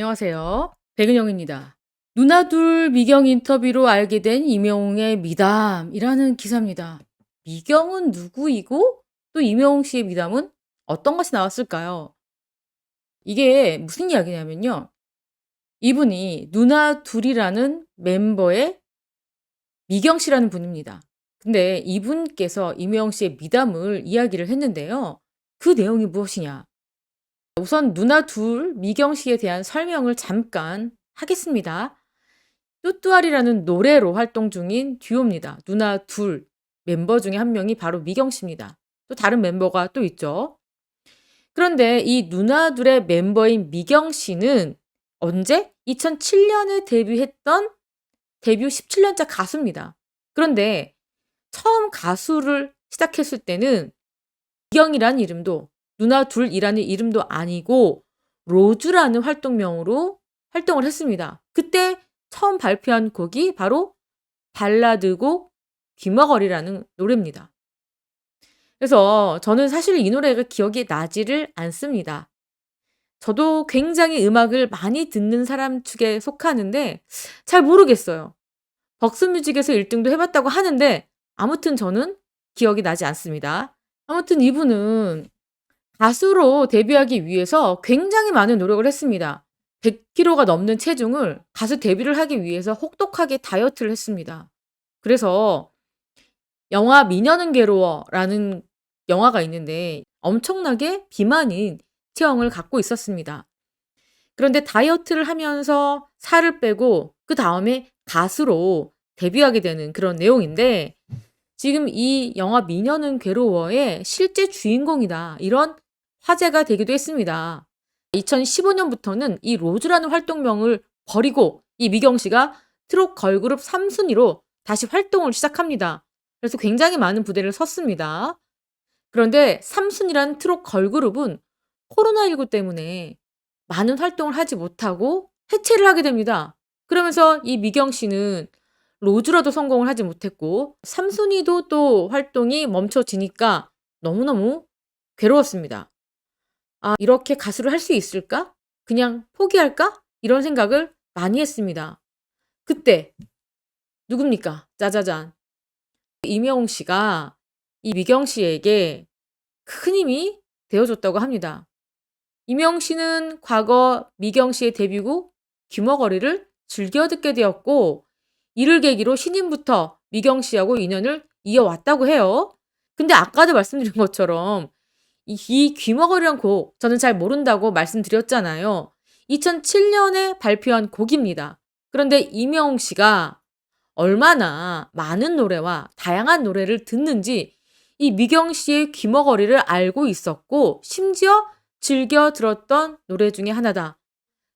안녕하세요. 백은영입니다. 누나둘 미경 인터뷰로 알게 된 임영웅의 미담이라는 기사입니다. 미경은 누구이고 또 임영웅 씨의 미담은 어떤 것이 나왔을까요? 이게 무슨 이야기냐면요. 이분이 누나둘이라는 멤버의 미경 씨라는 분입니다. 근데 이분께서 임영웅 씨의 미담을 이야기를 했는데요. 그 내용이 무엇이냐? 우선 누나둘 미경 씨에 대한 설명을 잠깐 하겠습니다. 뚜뚜아리라는 노래로 활동 중인 듀오입니다. 누나 둘 멤버 중에 한 명이 바로 미경 씨입니다. 또 다른 멤버가 또 있죠. 그런데 이 누나 둘의 멤버인 미경 씨는 언제? 2007년에 데뷔했던 데뷔 17년차 가수입니다. 그런데 처음 가수를 시작했을 때는 미경이라는 이름도 누나 둘이라는 이름도 아니고 로즈라는 활동명으로 활동을 했습니다. 그때 처음 발표한 곡이 바로 발라드곡 귀머거리라는 노래입니다. 그래서 저는 사실 이 노래가 기억이 나지를 않습니다. 저도 굉장히 음악을 많이 듣는 사람 축에 속하는데 잘 모르겠어요. 벅스뮤직에서 1등도 해봤다고 하는데 아무튼 저는 기억이 나지 않습니다. 아무튼 이분은 가수로 데뷔하기 위해서 굉장히 많은 노력을 했습니다. 100kg가 넘는 체중을 가수 데뷔를 하기 위해서 혹독하게 다이어트를 했습니다. 그래서 영화 미녀는 괴로워라는 영화가 있는데 엄청나게 비만인 체형을 갖고 있었습니다. 그런데 다이어트를 하면서 살을 빼고 그다음에 가수로 데뷔하게 되는 그런 내용인데 지금 이 영화 미녀는 괴로워의 실제 주인공이다. 이런 화제가 되기도 했습니다. 2015년부터는 이 로즈라는 활동명을 버리고 이 미경 씨가 트롯 걸그룹 3순위로 다시 활동을 시작합니다. 그래서 굉장히 많은 부대를 섰습니다. 그런데 3순위라는 트롯 걸그룹은 코로나19 때문에 많은 활동을 하지 못하고 해체를 하게 됩니다. 그러면서 이 미경 씨는 로즈라도 성공을 하지 못했고 3순위도 또 활동이 멈춰지니까 너무너무 괴로웠습니다. '아 이렇게 가수를 할 수 있을까? 그냥 포기할까?' 이런 생각을 많이 했습니다. 그때 누굽니까? 짜자잔. 임영웅 씨가 이 미경 씨에게 큰 힘이 되어 줬다고 합니다. 임영웅 씨는 과거 미경 씨의 데뷔곡 귀머거리를 즐겨 듣게 되었고 이를 계기로 신인부터 미경 씨하고 인연을 이어왔다고 해요. 근데 아까도 말씀드린 것처럼 이 귀머거리란 곡 저는 잘 모른다고 말씀드렸잖아요. 2007년에 발표한 곡입니다. 그런데 임영웅 씨가 얼마나 많은 노래와 다양한 노래를 듣는지 이 미경 씨의 귀머거리를 알고 있었고 심지어 즐겨 들었던 노래 중에 하나다.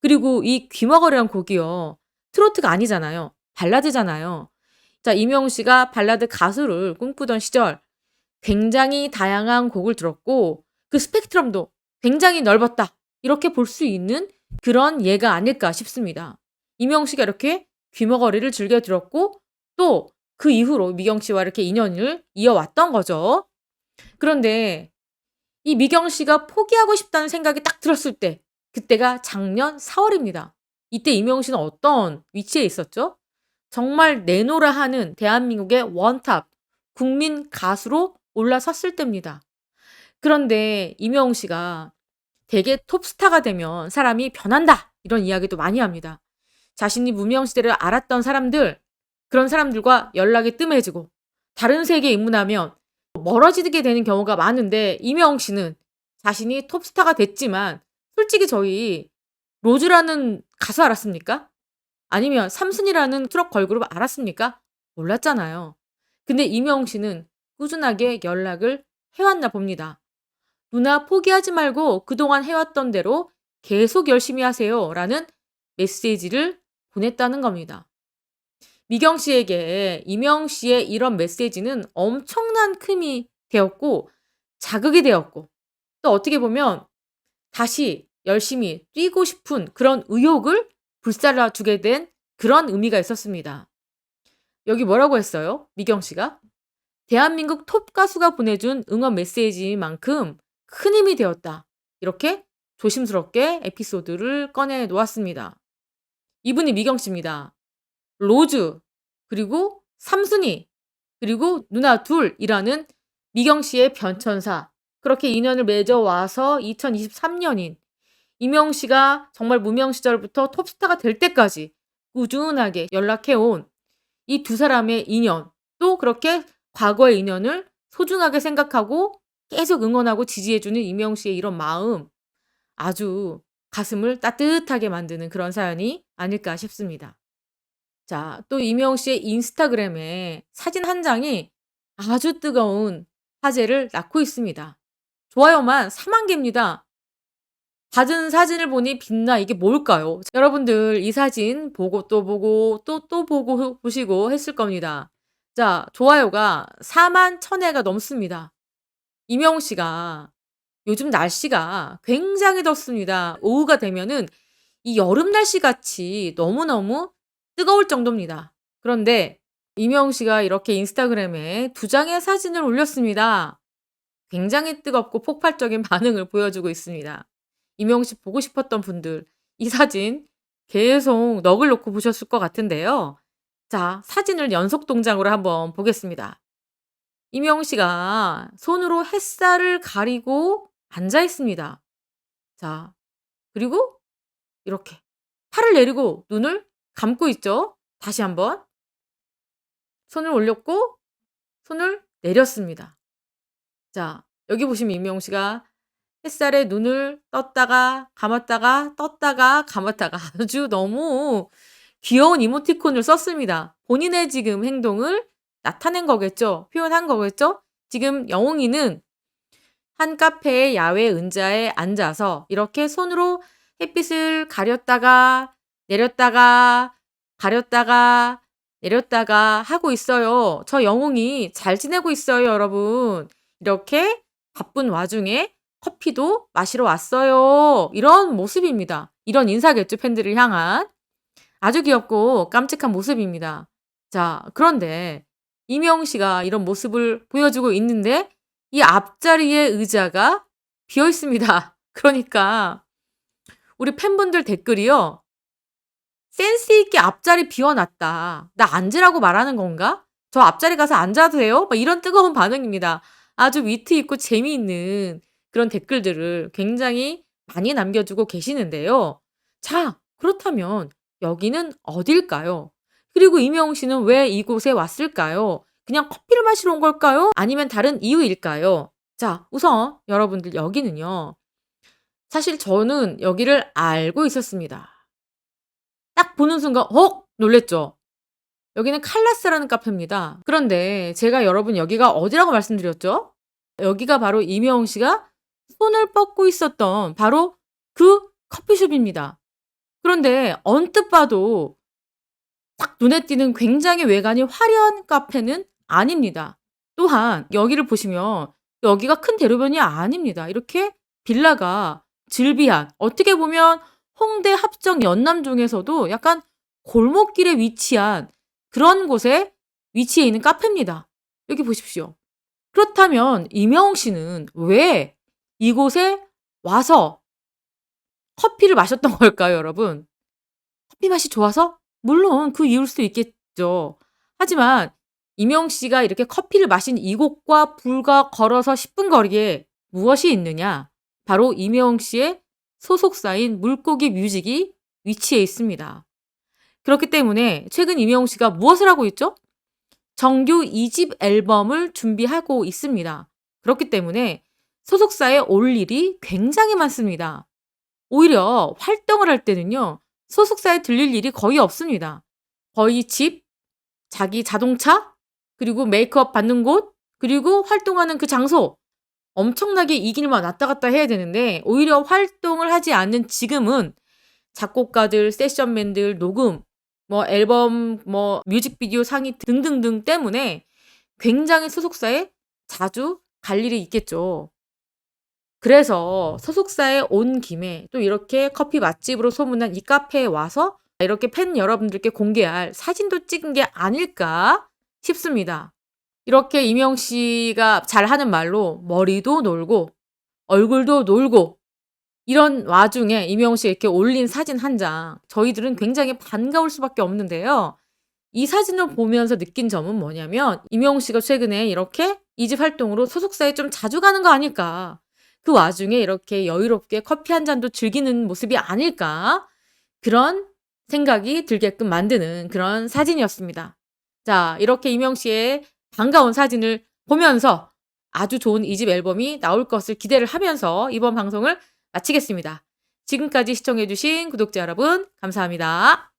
그리고 이 귀머거리란 곡이요. 트로트가 아니잖아요. 발라드잖아요. 자, 임영웅 씨가 발라드 가수를 꿈꾸던 시절 굉장히 다양한 곡을 들었고 그 스펙트럼도 굉장히 넓었다. 이렇게 볼 수 있는 그런 예가 아닐까 싶습니다. 임영웅 씨가 이렇게 귀머거리를 즐겨 들었고 또 그 이후로 미경 씨와 이렇게 인연을 이어왔던 거죠. 그런데 이 미경 씨가 포기하고 싶다는 생각이 딱 들었을 때 그때가 작년 4월입니다. 이때 임영웅 씨는 어떤 위치에 있었죠? 정말 내노라 하는 대한민국의 원탑 국민 가수로 올라섰을 때입니다. 그런데 임영웅 씨가 되게 톱스타가 되면 사람이 변한다 이런 이야기도 많이 합니다. 자신이 무명 시대를 알았던 사람들 그런 사람들과 연락이 뜸해지고 다른 세계에 입문하면 멀어지게 되는 경우가 많은데 임영웅 씨는 자신이 톱스타가 됐지만 솔직히 저희 로즈라는 가수 알았습니까? 아니면 삼순이라는 트롯 걸그룹 알았습니까? 몰랐잖아요. 근데 임영웅 씨는 꾸준하게 연락을 해왔나 봅니다. 누나 포기하지 말고 그동안 해왔던 대로 계속 열심히 하세요. 라는 메시지를 보냈다는 겁니다. 미경 씨에게 임영웅 씨의 이런 메시지는 엄청난 힘이 되었고 자극이 되었고 또 어떻게 보면 다시 열심히 뛰고 싶은 그런 의욕을 불살라 주게 된 그런 의미가 있었습니다. 여기 뭐라고 했어요? 미경 씨가? 대한민국 톱 가수가 보내준 응원 메시지만큼 큰 힘이 되었다. 이렇게 조심스럽게 에피소드를 꺼내 놓았습니다. 이분이 미경 씨입니다. 로즈, 그리고 삼순이, 그리고 누나 둘이라는 미경 씨의 변천사. 그렇게 인연을 맺어와서 2023년인 이명 씨가 정말 무명 시절부터 톱스타가 될 때까지 꾸준하게 연락해온 이 두 사람의 인연, 또 그렇게 과거의 인연을 소중하게 생각하고 계속 응원하고 지지해주는 이명 씨의 이런 마음, 아주 가슴을 따뜻하게 만드는 그런 사연이 아닐까 싶습니다. 자, 또 이명 씨의 인스타그램에 사진 한 장이 아주 뜨거운 화제를 낳고 있습니다. 좋아요만 4만 개입니다. 받은 사진을 보니 빛나 이게 뭘까요? 여러분들 이 사진 보고 또 보고 또 보고 보시고 했을 겁니다. 자, 좋아요가 4만 1,000회가 넘습니다. 이명 씨가 요즘 날씨가 굉장히 덥습니다. 오후가 되면은 이 여름 날씨 같이 너무너무 뜨거울 정도입니다. 그런데 이명 씨가 이렇게 인스타그램에 두 장의 사진을 올렸습니다. 굉장히 뜨겁고 폭발적인 반응을 보여주고 있습니다. 이명 씨 보고 싶었던 분들 이 사진 계속 넋을 놓고 보셨을 것 같은데요. 자, 사진을 연속 동작으로 한번 보겠습니다. 이명 씨가 손으로 햇살을 가리고 앉아 있습니다. 자, 그리고 이렇게 팔을 내리고 눈을 감고 있죠. 다시 한번 손을 올렸고 손을 내렸습니다. 자, 여기 보시면 이명 씨가 햇살에 눈을 떴다가 감았다가 떴다가 감았다가 아주 너무 귀여운 이모티콘을 썼습니다. 본인의 지금 행동을 나타낸 거겠죠. 표현한 거겠죠. 지금 영웅이는 한 카페의 야외 의자에 앉아서 이렇게 손으로 햇빛을 가렸다가 내렸다가 가렸다가 내렸다가 하고 있어요. 저 영웅이 잘 지내고 있어요, 여러분. 이렇게 바쁜 와중에 커피도 마시러 왔어요. 이런 모습입니다. 이런 인사겠죠, 팬들을 향한. 아주 귀엽고 깜찍한 모습입니다. 자, 그런데 이명 씨가 이런 모습을 보여주고 있는데 이 앞자리의 의자가 비어 있습니다. 그러니까 우리 팬분들 댓글이요. 센스 있게 앞자리 비워놨다. 나 앉으라고 말하는 건가? 저 앞자리 가서 앉아도 돼요? 막 이런 뜨거운 반응입니다. 아주 위트 있고 재미있는 그런 댓글들을 굉장히 많이 남겨주고 계시는데요. 자, 그렇다면 여기는 어딜까요? 그리고 이명웅 씨는 왜 이곳에 왔을까요? 그냥 커피를 마시러 온 걸까요? 아니면 다른 이유일까요? 자, 우선 여러분들 여기는요. 사실 저는 여기를 알고 있었습니다. 딱 보는 순간 놀랬죠. 여기는 칼라스라는 카페입니다. 그런데 제가 여러분 여기가 어디라고 말씀드렸죠? 여기가 바로 이명웅 씨가 손을 뻗고 있었던 바로 그 커피숍입니다. 그런데 언뜻 봐도 딱 눈에 띄는 굉장히 외관이 화려한 카페는 아닙니다. 또한 여기를 보시면 여기가 큰 대로변이 아닙니다. 이렇게 빌라가 즐비한, 어떻게 보면 홍대 합정 연남동에서도 약간 골목길에 위치한 그런 곳에 위치해 있는 카페입니다. 여기 보십시오. 그렇다면 이명웅 씨는 왜 이곳에 와서 커피를 마셨던 걸까요, 여러분? 커피 맛이 좋아서? 물론 그 이유일 수도 있겠죠. 하지만 이명웅 씨가 이렇게 커피를 마신 이곳과 불과 걸어서 10분 거리에 무엇이 있느냐? 바로 이명웅 씨의 소속사인 물고기 뮤직이 위치해 있습니다. 그렇기 때문에 최근 이명웅 씨가 무엇을 하고 있죠? 정규 2집 앨범을 준비하고 있습니다. 그렇기 때문에 소속사에 올 일이 굉장히 많습니다. 오히려 활동을 할 때는요. 소속사에 들릴 일이 거의 없습니다. 거의 집, 자기 자동차, 그리고 메이크업 받는 곳, 그리고 활동하는 그 장소. 엄청나게 이 길만 왔다 갔다 해야 되는데 오히려 활동을 하지 않는 지금은 작곡가들, 세션맨들, 녹음, 앨범, 뮤직비디오 상의 등등등 때문에 굉장히 소속사에 자주 갈 일이 있겠죠. 그래서 소속사에 온 김에 또 이렇게 커피 맛집으로 소문난 이 카페에 와서 이렇게 팬 여러분들께 공개할 사진도 찍은 게 아닐까 싶습니다. 이렇게 이명 씨가 잘하는 말로 머리도 놀고 얼굴도 놀고 이런 와중에 이명웅 씨가 이렇게 올린 사진 한 장 저희들은 굉장히 반가울 수밖에 없는데요. 이 사진을 보면서 느낀 점은 뭐냐면 이명웅 씨가 최근에 이렇게 2집 활동으로 소속사에 좀 자주 가는 거 아닐까. 그 와중에 이렇게 여유롭게 커피 한 잔도 즐기는 모습이 아닐까. 그런 생각이 들게끔 만드는 그런 사진이었습니다. 자, 이렇게 이명웅 씨의 반가운 사진을 보면서 아주 좋은 2집 앨범이 나올 것을 기대를 하면서 이번 방송을 마치겠습니다. 지금까지 시청해 주신 구독자 여러분 감사합니다.